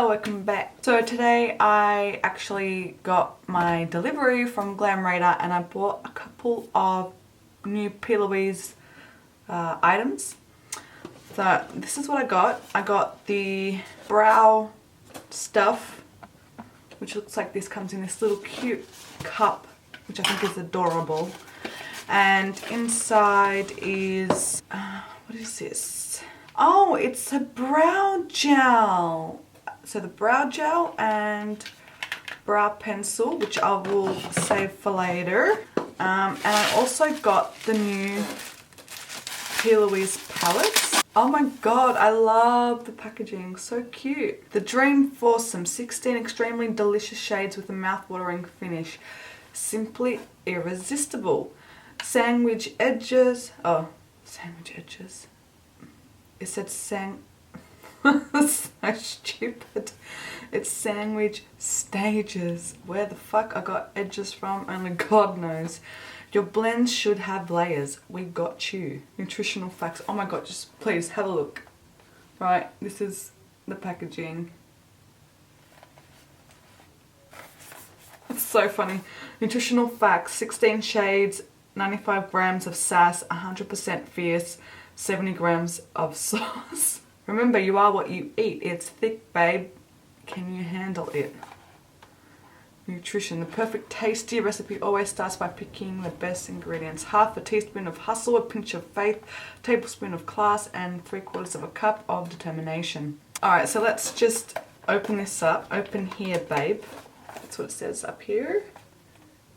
Hello, welcome back. So today I actually got my delivery from Glam Radar and I bought a couple of new P.louise items. So this is what I got. I got the brow stuff, which looks like this, comes in this little cute cup, which I think is adorable. And inside is, what is this? Oh, it's a brow gel. So the brow gel and brow pencil, which I will save for later. And I also got the new P.louise palettes. Oh my god, I love the packaging, so cute. The Dream Foursome, 16 extremely delicious shades with a mouth-watering finish. Simply irresistible. Sandwich edges, sandwich edges. It said so stupid. It's sandwich stages. Where the fuck I got edges from, only God knows. Your blends should have layers. We got you. Nutritional facts. Oh my god, just please have a look. Right, this is the packaging. It's so funny. Nutritional facts, 16 shades, 95 grams of sass, 100% fierce, 70 grams of sauce. Remember, you are what you eat. It's thick, babe. Can you handle it? Nutrition. The perfect tasty recipe always starts by picking the best ingredients. Half a teaspoon of hustle, a pinch of faith, a tablespoon of class, and 3/4 of a cup of determination. Alright, so let's just open this up. Open here, babe. That's what it says up here.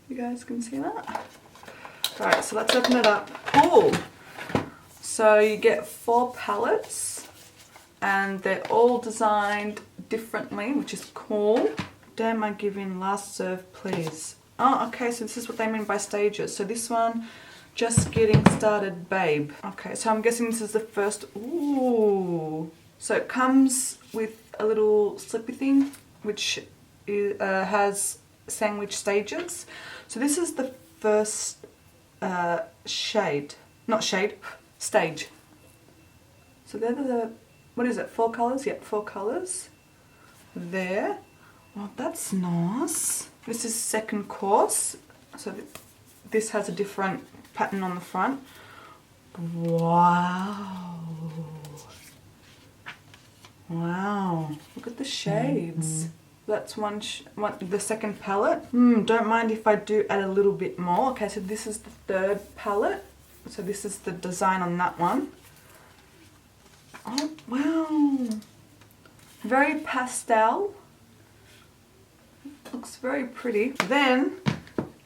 You guys can see that? Alright, so let's open it up. Cool! So you get 4 palettes and they're all designed differently, which is cool. Damn, I give in, last serve please. Oh, okay, so this is what they mean by stages. So this one, just getting started, babe. Okay, so I'm guessing this is the first. Ooh. So it comes with a little slippy thing, which has sandwich stages. So this is the first stage. So they're the, what is it, 4 colours? Yep, 4 colours. There. Oh, that's nice. This is second course. So this has a different pattern on the front. Wow. Wow. Look at the shades. That's the second palette. Don't mind if I do add a little bit more. Okay, so this is the third palette. So this is the design on that one. Oh, wow. Very pastel. Looks very pretty. Then,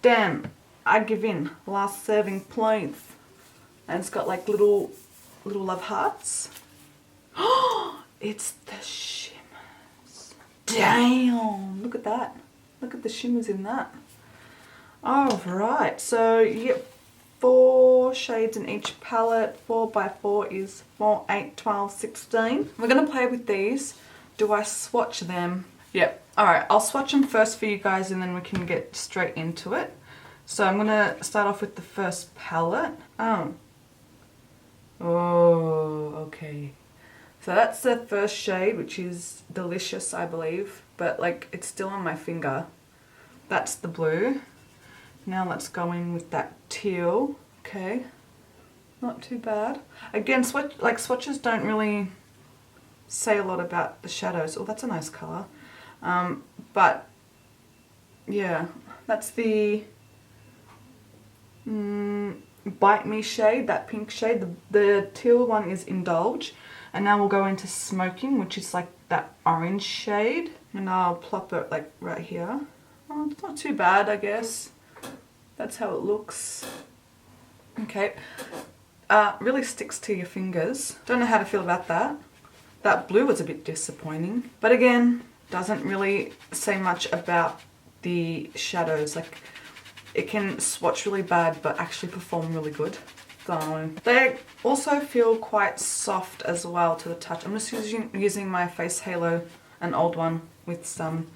damn, I give in. Last serving, please. And it's got like little love hearts. Oh, it's the shimmers. Damn, look at that. Look at the shimmers in that. Alright, so you get 4 shades in each palette. 4 by 4 is 4, 8, 12, 16. We're going to play with these. Do I swatch them? Yep. Alright, I'll swatch them first for you guys and then we can get straight into it. So I'm going to start off with the first palette. Oh, okay. So that's the first shade, which is delicious, I believe. But like, it's still on my finger. That's the blue. Now let's go in with that teal. Okay, not too bad. Again, swatches don't really say a lot about the shadows. Oh, that's a nice colour. But yeah, that's the Bite Me shade, that pink shade. The teal one is Indulge. And now we'll go into Smoking, which is like that orange shade. And I'll plop it like right here. Oh, it's not too bad, I guess. That's how it looks. Okay. Really sticks to your fingers. Don't know how to feel about that. That blue was a bit disappointing. But again, doesn't really say much about the shadows. Like, it can swatch really bad but actually perform really good. So they also feel quite soft as well to the touch. I'm just using my face halo, an old one, with some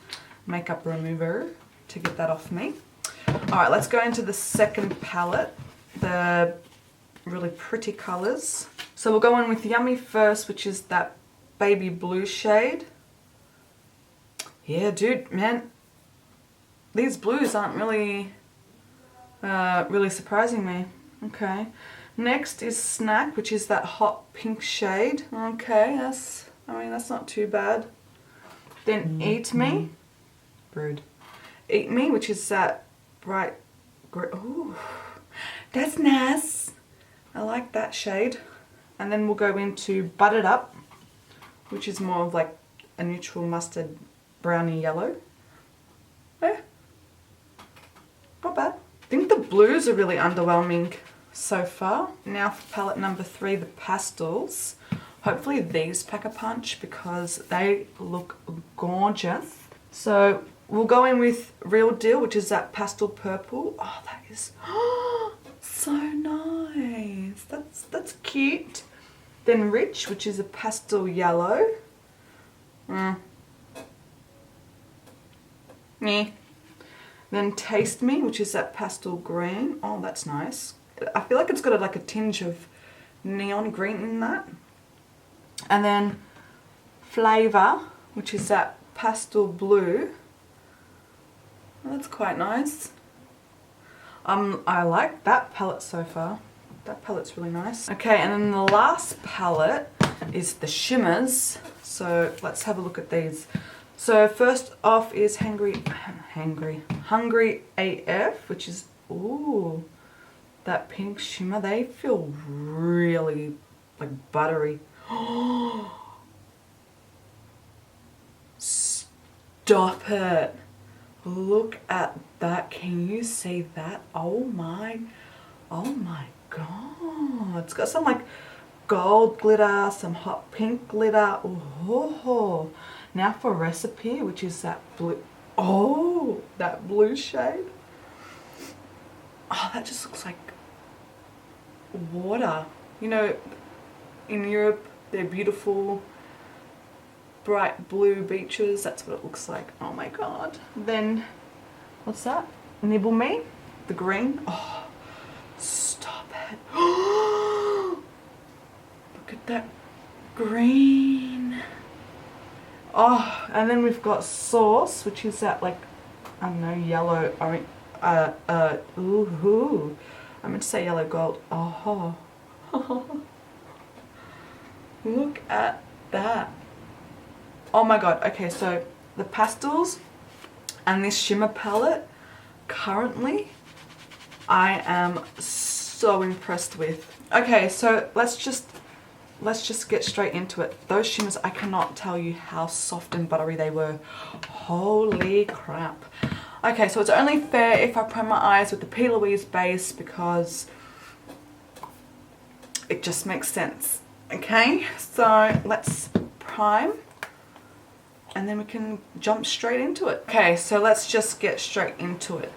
makeup remover to get that off me. Alright, let's go into the second palette, the really pretty colours. So we'll go in with Yummy first, which is that baby blue shade. Yeah, dude, man, these blues aren't really, really surprising me. Okay. Next is Snack, which is that hot pink shade. Okay, that's not too bad. Then Eat Me. Rude. Eat Me, which is that bright green. Ooh, that's nice. I like that shade. And then we'll go into Buttered Up, which is more of like a neutral mustard browny yellow. Yeah, not bad. I think the blues are really underwhelming so far. Now for palette number 3, the pastels. Hopefully these pack a punch because they look gorgeous. So we'll go in with Real Deal, which is that pastel purple. Oh, that is so nice. That's cute. Then Rich, which is a pastel yellow. Meh. Then Taste Me, which is that pastel green. Oh, that's nice. I feel like it's got like a tinge of neon green in that. And then Flavor, which is that pastel blue. Oh, that's quite nice. I like that palette so far. That palette's really nice. Okay, and then the last palette is the shimmers. So let's have a look at these. So first off is Hungry AF, which is, ooh, that pink shimmer. They feel really like buttery. Stop it. Look at that. Can you see that? Oh my god. It's got some like gold glitter, some hot pink glitter. Oh. Now for Recipe, which is that blue. Oh, that blue shade. Oh, that just looks like water. You know, in Europe, they're beautiful, bright blue beaches. That's what it looks like. Oh my god. Then, what's that? Nibble Me, the green. Oh, stop it. Look at that green. Oh, and then we've got Sauce, which is that like, I don't know, yellow, orange, ooh, I meant to say yellow gold. Oh, look at that. Oh my god. Okay, so the pastels and this shimmer palette, currently, I am so impressed with. Okay, so let's just get straight into it. Those shimmers, I cannot tell you how soft and buttery they were. Holy crap. Okay, so it's only fair if I prime my eyes with the P.louise base because it just makes sense. Okay, so let's prime and then we can jump straight into it. Okay, so let's just get straight into it.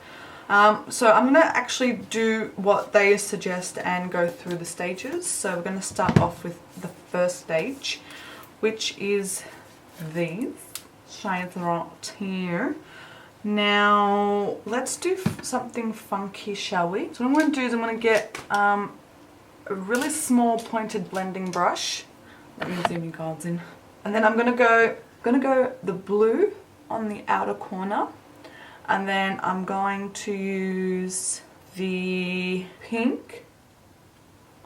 So I'm going to actually do what they suggest and go through the stages. So we're going to start off with the first stage, which is these shades right here. Now let's do something funky, shall we? So what I'm going to do is I'm going to get a really small pointed blending brush. Let me zoom you guys in. And then I'm going to go the blue on the outer corner. And then I'm going to use the pink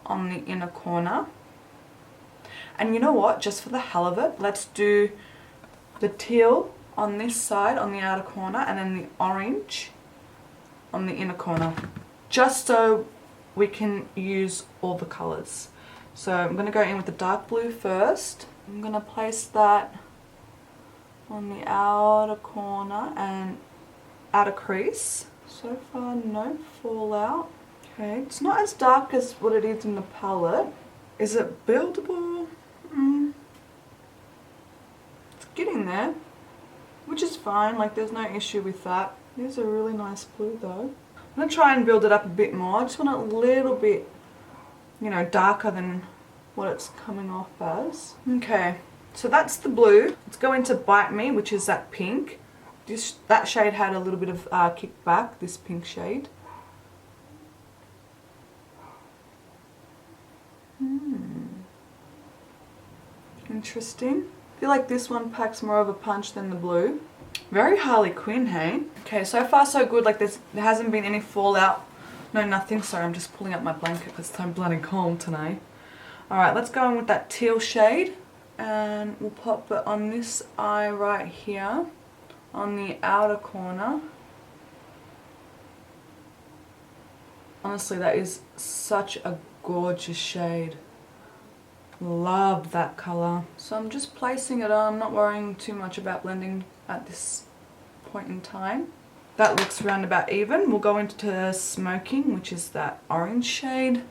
on the inner corner. And you know what? Just for the hell of it, let's do the teal on this side on the outer corner and then the orange on the inner corner. Just so we can use all the colours. So I'm going to go in with the dark blue first. I'm going to place that on the outer corner and outer crease. So far no fallout. Okay, it's not as dark as what it is in the palette. Is it buildable? It's getting there, which is fine, like there's no issue with that. There's a really nice blue though. I'm going to try and build it up a bit more. I just want it a little bit, you know, darker than what it's coming off as. Okay, so that's the blue. Let's go into Bite Me, which is that pink. That shade had a little bit of kickback, this pink shade. Interesting. I feel like this one packs more of a punch than the blue. Very Harley Quinn, hey? Okay, so far so good. Like there hasn't been any fallout. No, nothing. Sorry, I'm just pulling up my blanket because it's so bloody cold tonight. Alright, let's go in with that teal shade. And we'll pop it on this eye right here. On the outer corner. Honestly, that is such a gorgeous shade. Love that colour. So I'm just placing it on. I'm not worrying too much about blending at this point in time. That looks round about even. We'll go into smoking, which is that orange shade.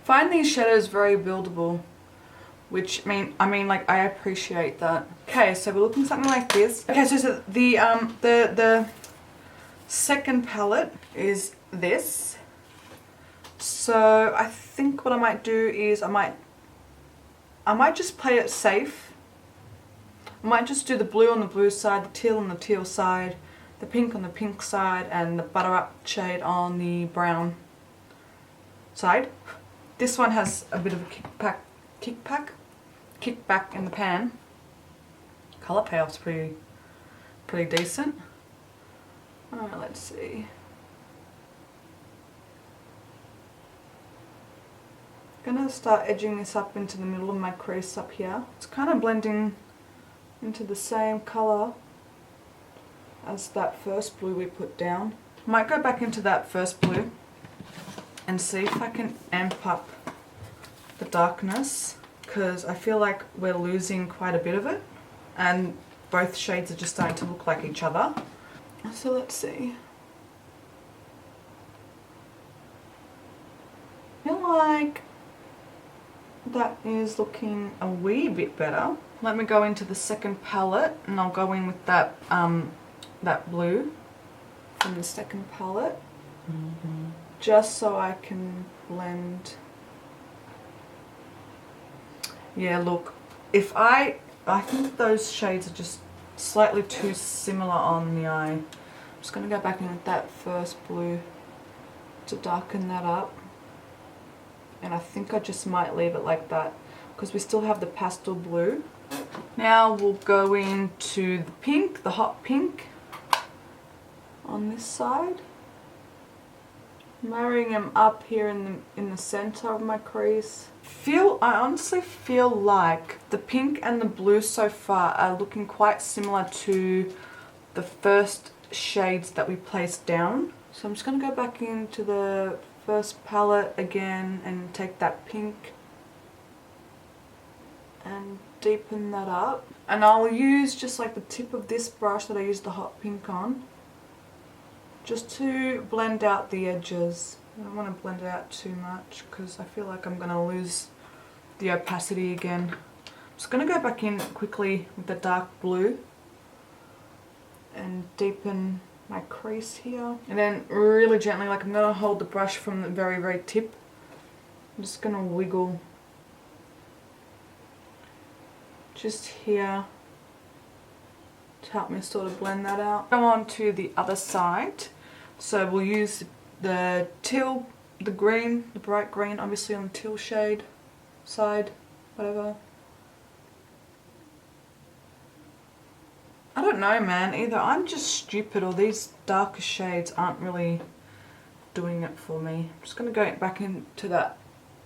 Find these shadows very buildable, which I mean like I appreciate that. Okay, so we're looking something like this. Okay, so the second palette is this. So I think what I might do is I might just play it safe. I might just do the blue on the blue side, the teal on the teal side, the pink on the pink side, and the butter up shade on the brown side. This one has a bit of a kickback in the pan. Colour payoff's pretty decent. Alright, let's see. I'm gonna start edging this up into the middle of my crease up here. It's kind of blending into the same colour as that first blue we put down. Might go back into that first blue and see if I can amp up the darkness, because I feel like we're losing quite a bit of it and both shades are just starting to look like each other. So let's see. I feel like that is looking a wee bit better. Let me go into the second palette and I'll go in with that that blue from the second palette. Just so I can blend. Yeah, look, if I think those shades are just slightly too similar on the eye. I'm just going to go back in with that first blue to darken that up. And I think I just might leave it like that because we still have the pastel blue. Now we'll go into the pink, the hot pink on this side. Marrying them up here in the center of my crease. I honestly feel like the pink and the blue so far are looking quite similar to the first shades that we placed down. So I'm just going to go back into the first palette again and take that pink and deepen that up. And I'll use just like the tip of this brush that I used the hot pink on, just to blend out the edges. I don't want to blend it out too much because I feel like I'm going to lose the opacity again. I'm just going to go back in quickly with the dark blue and deepen my crease here. And then really gently, like I'm going to hold the brush from the very, very tip. I'm just going to wiggle just here to help me sort of blend that out. Go on to the other side. So we'll use the teal, the green, the bright green, obviously on the teal shade side, whatever. I don't know, man, either I'm just stupid or these darker shades aren't really doing it for me. I'm just going to go back into that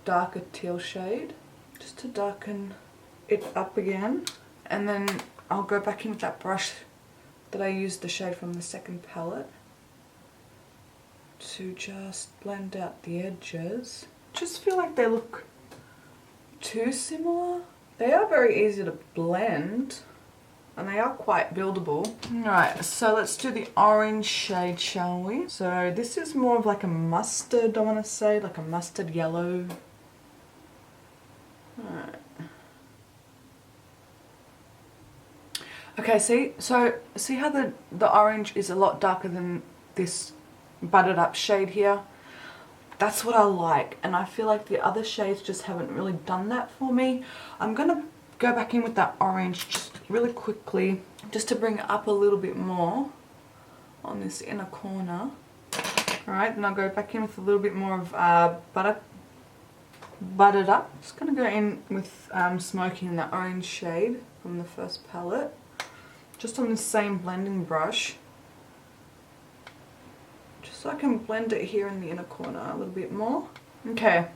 darker teal shade just to darken it up again, and then I'll go back in with that brush that I used the shade from the second palette to just blend out the edges. Just feel like they look too similar. They are very easy to blend and they are quite buildable. Alright, so let's do the orange shade, shall we? So this is more of like a mustard, I want to say, like a mustard yellow. Alright. Okay, see how the orange is a lot darker than this buttered up shade here? That's what I like, and I feel like the other shades just haven't really done that for me. I'm gonna go back in with that orange just really quickly, just to bring it up a little bit more on this inner corner. Alright, then I'll go back in with a little bit more of buttered up. Just going to go in with smoking the orange shade from the first palette. Just on the same blending brush. Just so I can blend it here in the inner corner a little bit more. Okay,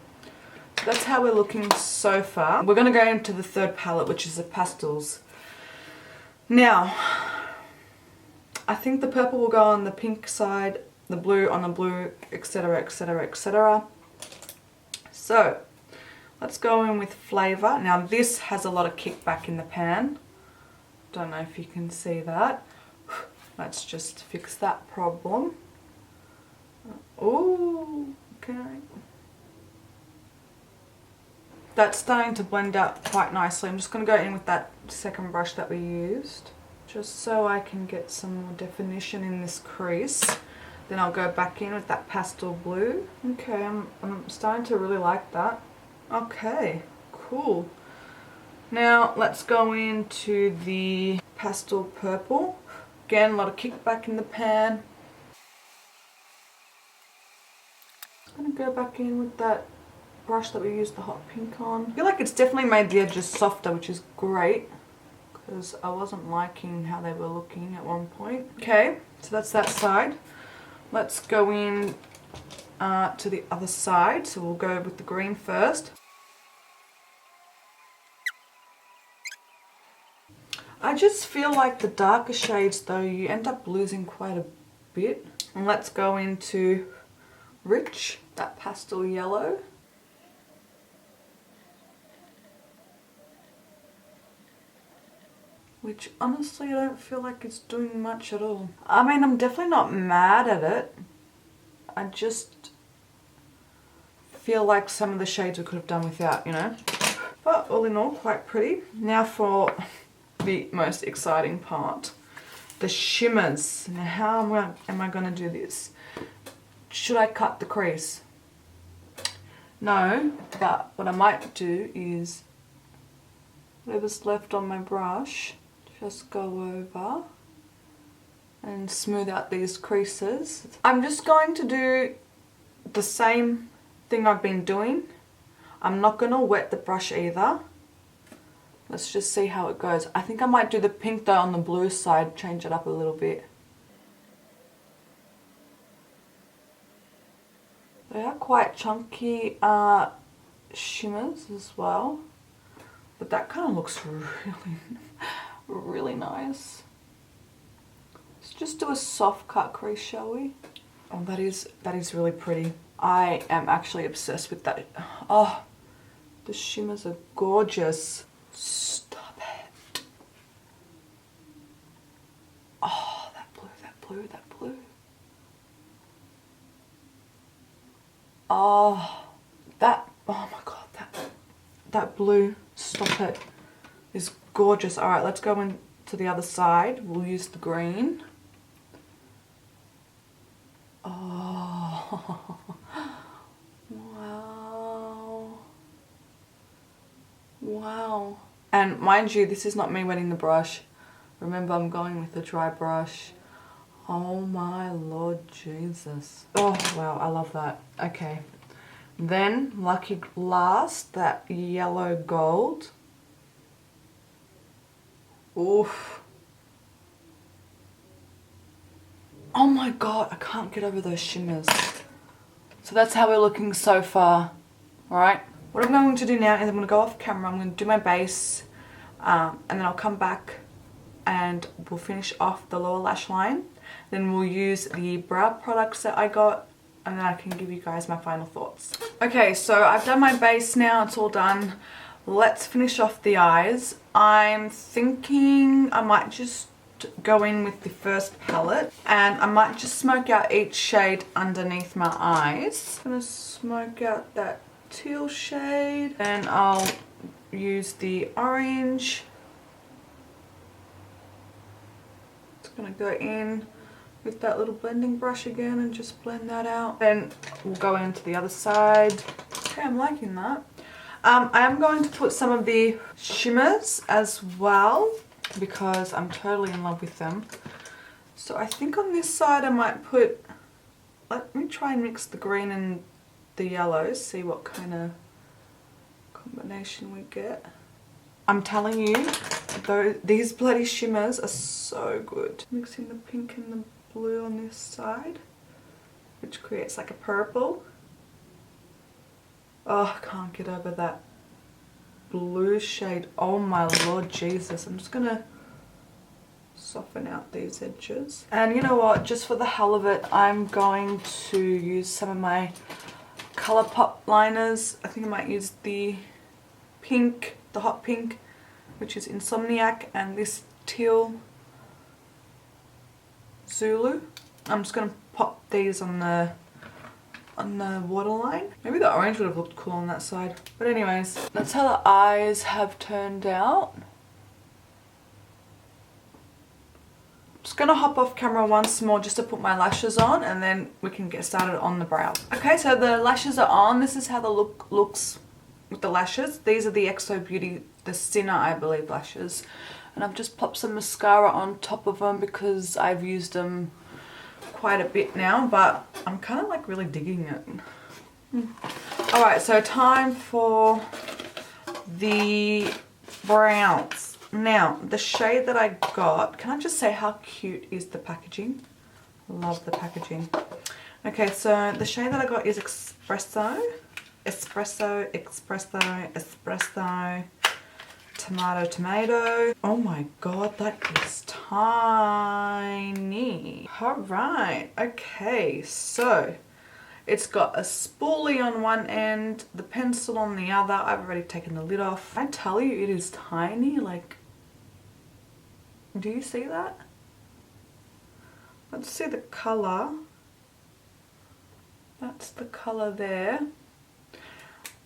that's how we're looking so far. We're going to go into the third palette, which is the pastels. Now, I think the purple will go on the pink side, the blue on the blue, etc, etc, etc. So, let's go in with Flavour. Now this has a lot of kickback in the pan. Don't know if you can see that. Let's just fix that problem. Oh, okay. That's starting to blend out quite nicely. I'm just going to go in with that second brush that we used, just so I can get some more definition in this crease. Then I'll go back in with that pastel blue. Okay, I'm starting to really like that. Okay, cool. Now let's go into the pastel purple. Again, a lot of kickback in the pan. I'm going to go back in with that brush that we used the hot pink on. I feel like it's definitely made the edges softer, which is great, because I wasn't liking how they were looking at one point. Okay, so that's that side. Let's go in to the other side. So we'll go with the green first. I just feel like the darker shades though, you end up losing quite a bit. And let's go into Rich, that pastel yellow. Which honestly I don't feel like it's doing much at all. I mean, I'm definitely not mad at it. I just feel like some of the shades we could have done without, you know. But all in all, quite pretty. Now for the most exciting part. The shimmers. Now how am I going to do this? Should I cut the crease? No, but what I might do is whatever's left on my brush, just go over and smooth out these creases. I'm just going to do the same thing I've been doing. I'm not going to wet the brush either. Let's just see how it goes. I think I might do the pink though on the blue side, change it up a little bit. They are quite chunky shimmers as well, but that kind of looks really nice. Let's just do a soft cut crease, shall we? Oh, that is really pretty. I am actually obsessed with that. Oh, the shimmers are gorgeous. Stop it. Oh, that blue, that blue, that blue. Oh, oh my god, that blue, stop it, is gorgeous. Alright, let's go into the other side. We'll use the green. Oh, wow. Wow. And mind you, this is not me wetting the brush. Remember, I'm going with a dry brush. Oh my Lord Jesus. Oh wow, I love that. Okay. Then, lucky last, that yellow gold. Oof. Oh my god, I can't get over those shimmers. So that's how we're looking so far. Alright. What I'm going to do now is I'm going to go off camera, I'm going to do my base, and then I'll come back and we'll finish off the lower lash line. Then we'll use the brow products that I got, and then I can give you guys my final thoughts. Okay, so I've done my base now, it's all done. Let's finish off the eyes. I'm thinking I might just go in with the first palette, and I might just smoke out each shade underneath my eyes. I'm gonna smoke out that teal shade, and I'll use the orange. Just gonna go in with that little blending brush again and just blend that out. Then we'll go into the other side. Okay, I'm liking that. I am going to put some of the shimmers as well because I'm totally in love with them. So I think on this side I might put, let me try and mix the green and the yellows, see what kind of combination we get. I'm telling you, though, these bloody shimmers are so good. Mixing the pink and the blue on this side, which creates like a purple. Oh, I can't get over that blue shade. Oh my Lord Jesus. I'm just gonna soften out these edges. And you know what, just for the hell of it, I'm going to use some of my ColourPop liners. I think I might use the pink, the hot pink, which is Insomniac, and this teal Zulu. I'm just gonna pop these on the waterline. Maybe the orange would have looked cool on that side. But anyways, that's how the eyes have turned out. Just gonna hop off camera once more just to put my lashes on, and then we can get started on the brow. Okay, so the lashes are on. This is how the look looks with the lashes. These are the XO Beauty, the Sinner, I believe, lashes. And I've just popped some mascara on top of them because I've used them quite a bit now, but I'm kind of like really digging it. Alright, so time for the brows. Now, the shade that I got, can I just say how cute is the packaging? Love the packaging. Okay, so the shade that I got is Espresso, Espresso, Espresso, Espresso, Tomato, Tomato. Oh my God, that is tiny. Alright, okay, so it's got a spoolie on one end, the pencil on the other. I've already taken the lid off. I tell you, it is tiny, like, do you see that? Let's see the colour. That's the colour there.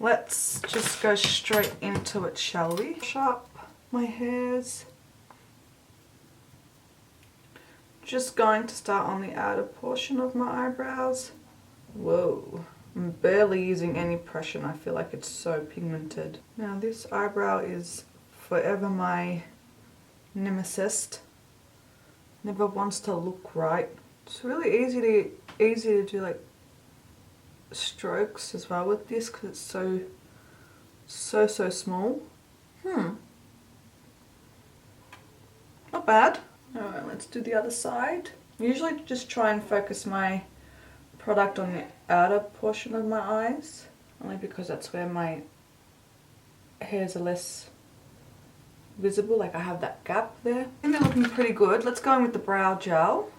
Let's just go straight into it, shall we? Sharp my hairs. Just going to start on the outer portion of my eyebrows. Whoa, I'm barely using any pressure and I feel like it's so pigmented. Now this eyebrow is forever my nemesis. Never wants to look right. It's really easy to do like strokes as well with this because it's so small. Not bad. Alright, let's do the other side. I usually just try and focus my product on the outer portion of my eyes, only because that's where my hairs are less visible, like I have that gap there. I think they're looking pretty good. Let's go in with the brow gel.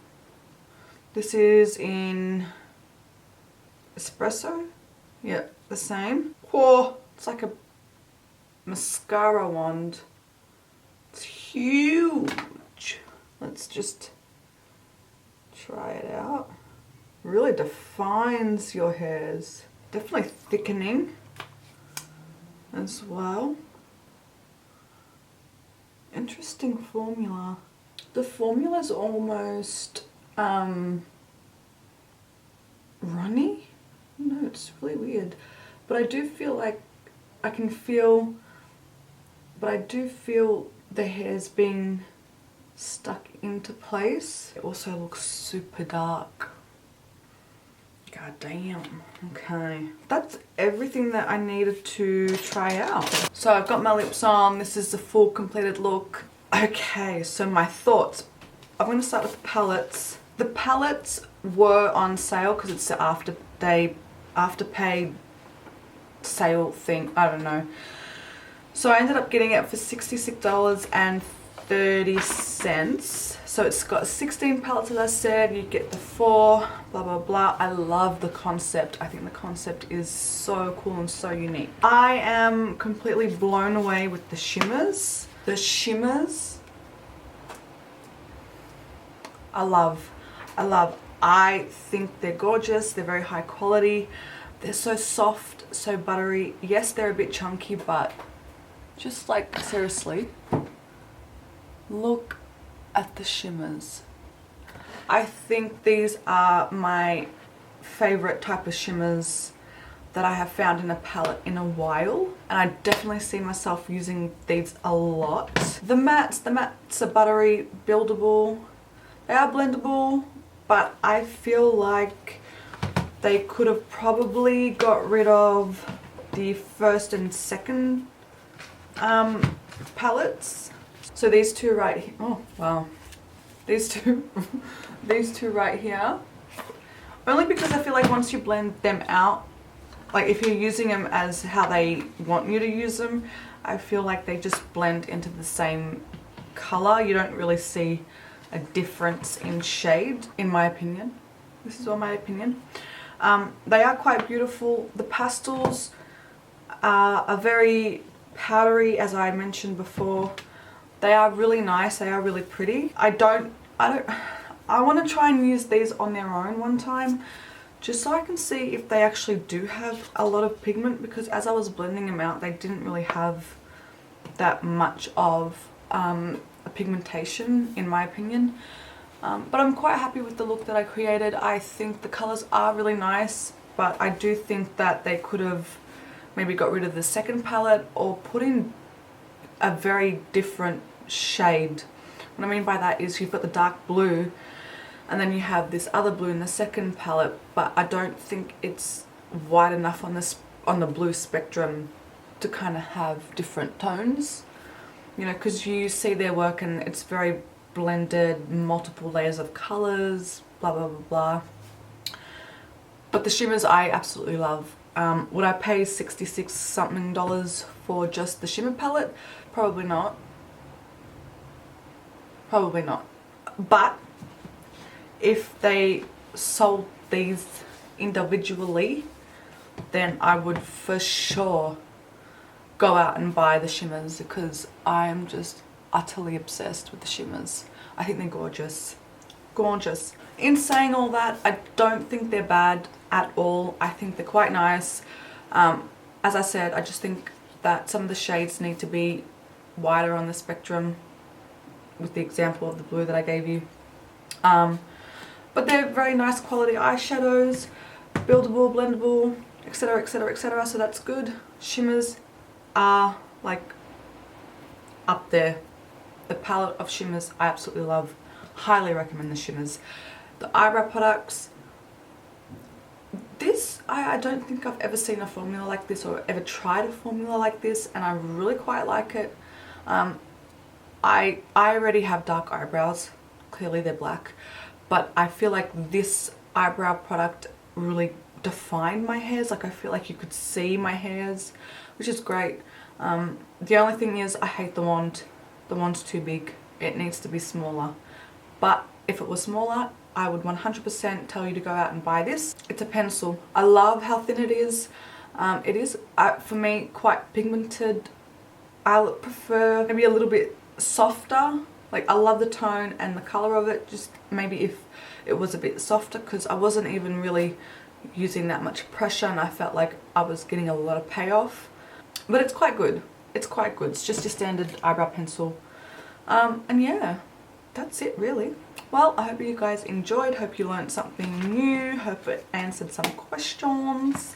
This is in Espresso. Yeah, the same. Whoa, it's like a mascara wand. It's huge. Let's just try it out. Really defines your hairs. Definitely thickening as well. Interesting formula. The formula's almost runny. No, it's really weird. But I do feel like I do feel the hairs being stuck into place. It also looks super dark. God damn. Okay. That's everything that I needed to try out. So I've got my lips on. This is the full completed look. Okay, so my thoughts. I'm going to start with the palettes. The palettes were on sale because it's the afterpay sale thing. I don't know. So I ended up getting it for $66.30. So it's got 16 palettes, as I said. You get the 4, blah blah blah. I love the concept. I think the concept is so cool and so unique. I am completely blown away with the shimmers. The shimmers, I love. I think they're gorgeous. They're very high quality. They're so soft, so buttery. Yes, they're a bit chunky, but just like, seriously, look at the shimmers. I think these are my favorite type of shimmers that I have found in a palette in a while, and I definitely see myself using these a lot. The mattes are buttery, buildable. They are blendable, but I feel like they could have probably got rid of the first and second palettes. So these two right here, oh wow, these two these two right here, only because I feel like once you blend them out, like if you're using them as how they want you to use them, I feel like they just blend into the same color. You don't really see a difference in shade, in my opinion. This is all my opinion. They are quite beautiful. The pastels are very powdery, as I mentioned before. They are really nice. They are really pretty. I want to try and use these on their own one time, just so I can see if they actually do have a lot of pigment, because as I was blending them out, they didn't really have that much of a pigmentation, in my opinion. But I'm quite happy with the look that I created. I think the colours are really nice, but I do think that they could have maybe got rid of the second palette or put in a very different shade. What I mean by that is you've got the dark blue and then you have this other blue in the second palette, but I don't think it's wide enough on the blue spectrum to kind of have different tones, you know, because you see their work and it's very blended, multiple layers of colors, blah blah blah blah. But the shimmers I absolutely love. Would I pay $66 something for just the shimmer palette? Probably not. Probably not. But if they sold these individually, then I would for sure go out and buy the shimmers, because I am just utterly obsessed with the shimmers. I think they're gorgeous. Gorgeous. In saying all that, I don't think they're bad at all. I think they're quite nice. As I said, I just think that some of the shades need to be wider on the spectrum, with the example of the blue that I gave you. But they're very nice quality eyeshadows, buildable, blendable, etc, etc, etc, so that's good. Shimmers are like up there. The palette of shimmers I absolutely love. Highly recommend the shimmers. The eyebrow products, this, I don't think I've ever seen a formula like this or ever tried a formula like this, and I really quite like it. I already have dark eyebrows, clearly they're black, but I feel like this eyebrow product really defined my hairs. Like I feel like you could see my hairs, which is great. The only thing is I hate the wand. The wand's too big. It needs to be smaller. But if it was smaller, I would 100% tell you to go out and buy this. It's a pencil. I love how thin it is. It is, for me, quite pigmented. I prefer maybe a little bit softer. Like I love the tone and the colour of it, just maybe if it was a bit softer, because I wasn't even really using that much pressure and I felt like I was getting a lot of payoff. But it's quite good. It's quite good. It's just your standard eyebrow pencil. And yeah, that's it really. Well, I hope you guys enjoyed. Hope you learned something new. Hope it answered some questions.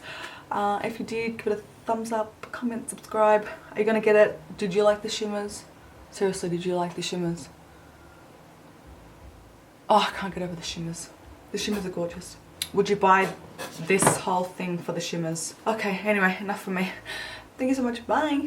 If you did, give it a thumbs up, comment, subscribe. Are you gonna get it? Did you like the shimmers? Seriously, did you like the shimmers? Oh, I can't get over the shimmers. The shimmers are gorgeous. Would you buy this whole thing for the shimmers? Okay, anyway, enough from me. Thank you so much. Bye.